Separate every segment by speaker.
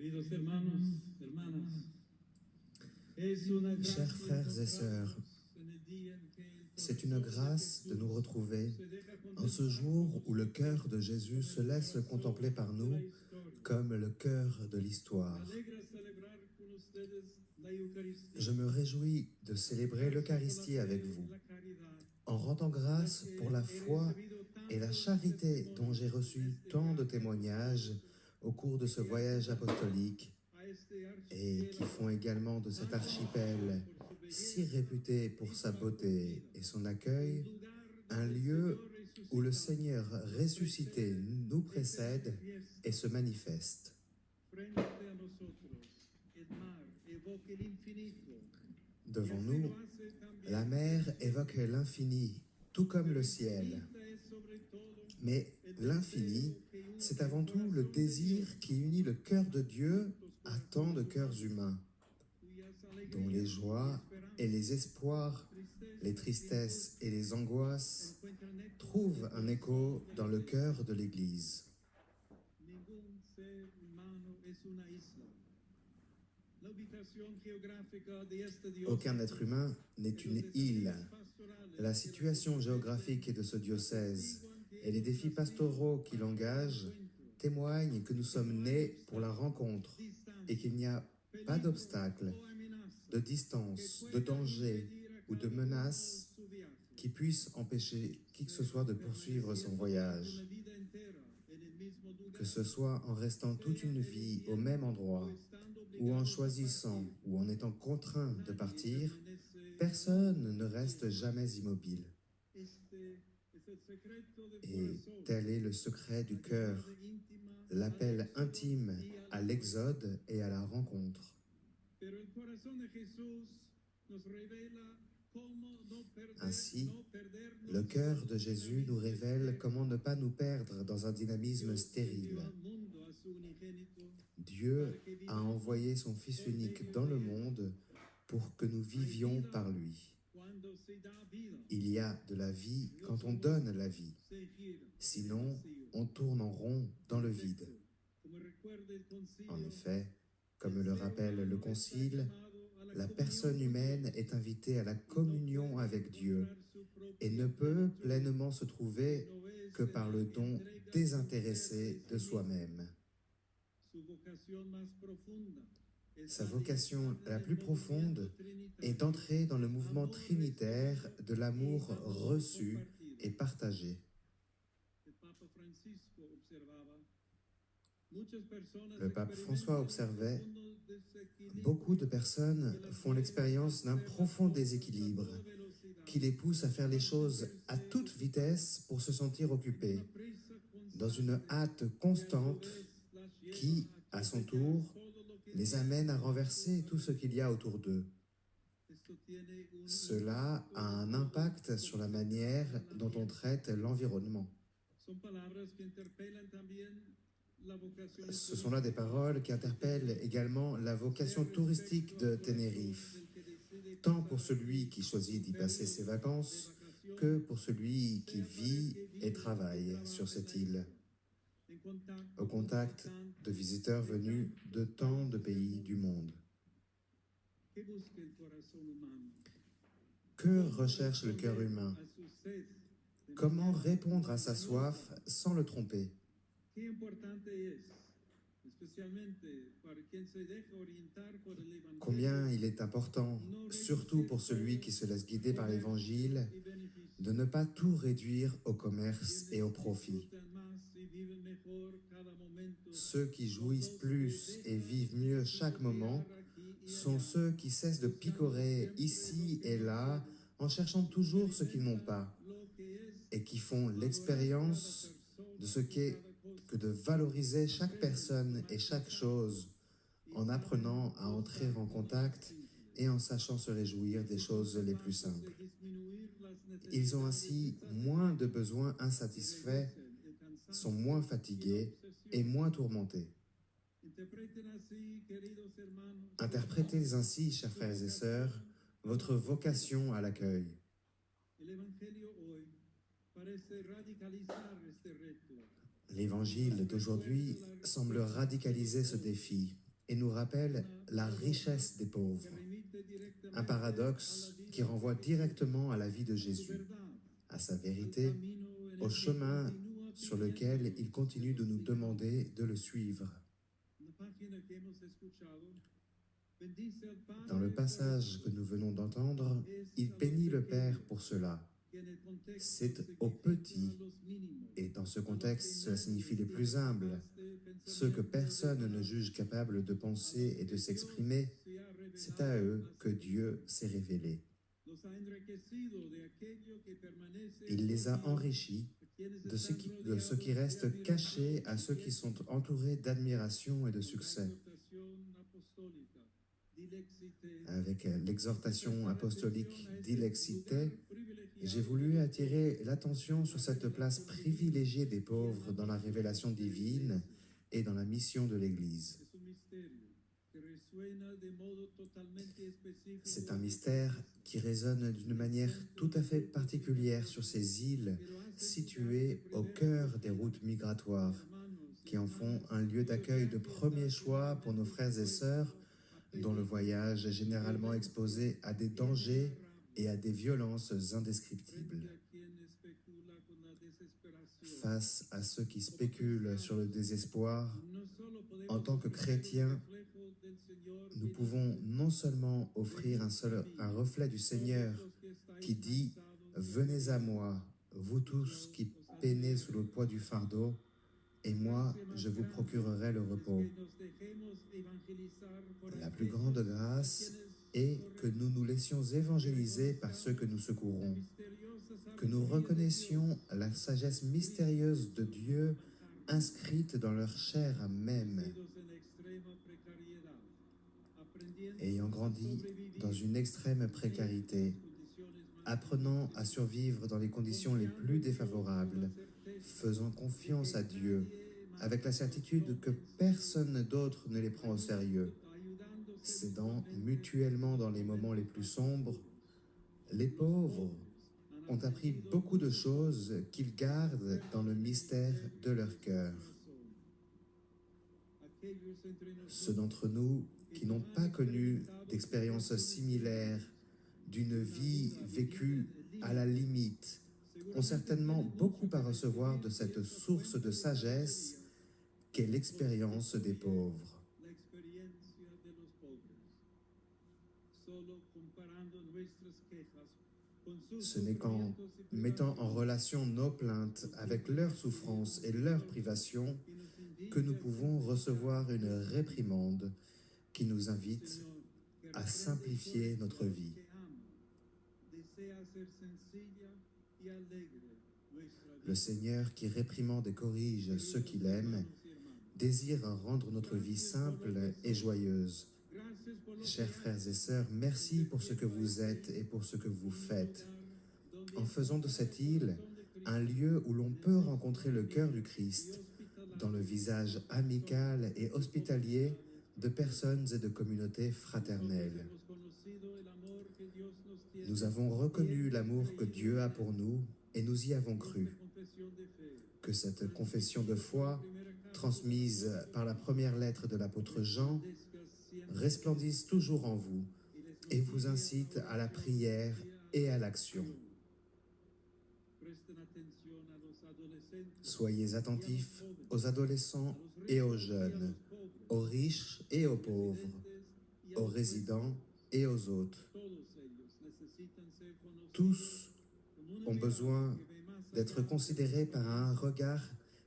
Speaker 1: Queridos hermanos, hermanas,
Speaker 2: Chers frères et sœurs, c'est une grâce de nous retrouver en ce jour où le cœur de Jésus se laisse contempler par nous comme le cœur de l'histoire. Je me réjouis de célébrer l'Eucharistie avec vous, en rendant grâce pour la foi et la charité dont j'ai reçu tant de témoignages au cours de ce voyage apostolique et qui font également de cet archipel si réputé pour sa beauté et son accueil, un lieu où le Seigneur ressuscité nous précède et se manifeste. Devant nous, la mer évoque l'infini, tout comme le ciel. Mais l'infini, c'est avant tout le désir qui unit le cœur de Dieu à tant de cœurs humains, dont les joies et les espoirs, les tristesses et les angoisses trouvent un écho dans le cœur de l'Église. Aucun être humain n'est une île. La situation géographique de ce diocèse et les défis pastoraux qui l'engagent témoignent que nous sommes nés pour la rencontre et qu'il n'y a pas d'obstacle, de distance, de danger ou de menace qui puisse empêcher qui que ce soit de poursuivre son voyage. Que ce soit en restant toute une vie au même endroit, ou en choisissant, ou en étant contraint de partir, personne ne reste jamais immobile. Et tel est le secret du cœur, l'appel intime à l'exode et à la rencontre. Ainsi, le cœur de Jésus nous révèle comment ne pas nous perdre dans un dynamisme stérile. Dieu a envoyé son Fils unique dans le monde pour que nous vivions par lui. Il y a de la vie quand on donne la vie. Sinon, on tourne en rond dans le vide. En effet, comme le rappelle le Concile, la personne humaine est invitée à la communion avec Dieu et ne peut pleinement se trouver que par le don désintéressé de soi-même. Sa vocation la plus profonde est d'entrer dans le mouvement trinitaire de l'amour reçu et partagé. Le pape François observait « Beaucoup de personnes font l'expérience d'un profond déséquilibre qui les pousse à faire les choses à toute vitesse pour se sentir occupés, dans une hâte constante qui, à son tour, les amène à renverser tout ce qu'il y a autour d'eux. Cela a un impact sur la manière dont on traite l'environnement. Ce sont là des paroles qui interpellent également la vocation touristique de Tenerife, tant pour celui qui choisit d'y passer ses vacances que pour celui qui vit et travaille sur cette île, au contact de visiteurs venus de tant de pays du monde. Que recherche le cœur humain? Comment répondre à sa soif sans le tromper? Combien il est important, surtout pour celui qui se laisse guider par l'Évangile, de ne pas tout réduire au commerce et au profit. Ceux qui jouissent plus et vivent mieux chaque moment sont ceux qui cessent de picorer ici et là en cherchant toujours ce qu'ils n'ont pas et qui font l'expérience de ce qu'est que de valoriser chaque personne et chaque chose en apprenant à entrer en contact et en sachant se réjouir des choses les plus simples. Ils ont ainsi moins de besoins insatisfaits, sont moins fatigués et moins tourmentés. Interprétez ainsi, chers frères et sœurs, votre vocation à l'accueil. L'évangile d'aujourd'hui semble radicaliser ce défi et nous rappelle la richesse des pauvres, un paradoxe qui renvoie directement à la vie de Jésus, à sa vérité, au chemin sur lequel il continue de nous demander de le suivre. Dans le passage que nous venons d'entendre, il bénit le Père pour cela. C'est aux petits, et dans ce contexte, cela signifie les plus humbles, ceux que personne ne juge capables de penser et de s'exprimer, c'est à eux que Dieu s'est révélé. Il les a enrichis de ce qui reste caché à ceux qui sont entourés d'admiration et de succès. Avec l'exhortation apostolique Dilexite, j'ai voulu attirer l'attention sur cette place privilégiée des pauvres dans la révélation divine et dans la mission de l'Église. C'est un mystère qui résonne d'une manière tout à fait particulière sur ces îles situées au cœur des routes migratoires, qui en font un lieu d'accueil de premier choix pour nos frères et sœurs, dont le voyage est généralement exposé à des dangers et à des violences indescriptibles. Face à ceux qui spéculent sur le désespoir, en tant que chrétiens, nous pouvons non seulement offrir un reflet du Seigneur qui dit « Venez à moi, vous tous qui peinez sous le poids du fardeau, et moi, je vous procurerai le repos. » La plus grande grâce est que nous nous laissions évangéliser par ceux que nous secourons, que nous reconnaissions la sagesse mystérieuse de Dieu inscrite dans leur chair même. Ayant grandi dans une extrême précarité, apprenant à survivre dans les conditions les plus défavorables, faisant confiance à Dieu, avec la certitude que personne d'autre ne les prend au sérieux, s'aidant mutuellement dans les moments les plus sombres, les pauvres ont appris beaucoup de choses qu'ils gardent dans le mystère de leur cœur. Ceux d'entre nous qui n'ont pas connu d'expériences similaires, d'une vie vécue à la limite, ont certainement beaucoup à recevoir de cette source de sagesse qu'est l'expérience des pauvres. Ce n'est qu'en mettant en relation nos plaintes avec leurs souffrances et leurs privations que nous pouvons recevoir une réprimande qui nous invite à simplifier notre vie. Le Seigneur qui réprimande et corrige ceux qu'il aime désire rendre notre vie simple et joyeuse. Chers frères et sœurs, merci pour ce que vous êtes et pour ce que vous faites. En faisant de cette île un lieu où l'on peut rencontrer le cœur du Christ, dans le visage amical et hospitalier de personnes et de communautés fraternelles. Nous avons reconnu l'amour que Dieu a pour nous et nous y avons cru. Que cette confession de foi, transmise par la première lettre de l'apôtre Jean, resplendisse toujours en vous et vous incite à la prière et à l'action. Soyez attentifs aux adolescents et aux jeunes, aux riches et aux pauvres, aux résidents et aux autres. Tous ont besoin d'être considérés par un regard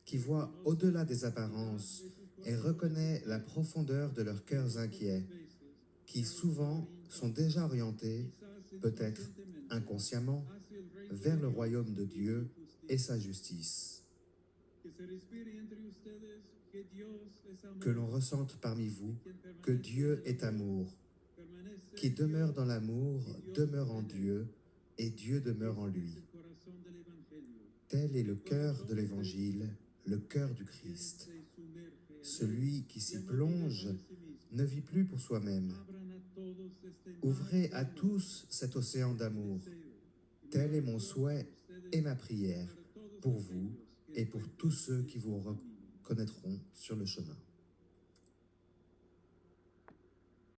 Speaker 2: qui voit au-delà des apparences et reconnaît la profondeur de leurs cœurs inquiets, qui souvent sont déjà orientés, peut-être inconsciemment, vers le royaume de Dieu et sa justice. Que l'on ressente parmi vous que Dieu est amour. Qui demeure dans l'amour demeure en Dieu et Dieu demeure en lui. Tel est le cœur de l'Évangile, le cœur du Christ. Celui qui s'y plonge ne vit plus pour soi-même. Ouvrez à tous cet océan d'amour. Tel est mon souhait et ma prière pour vous et pour tous ceux qui vous reconnaîtront sur le chemin.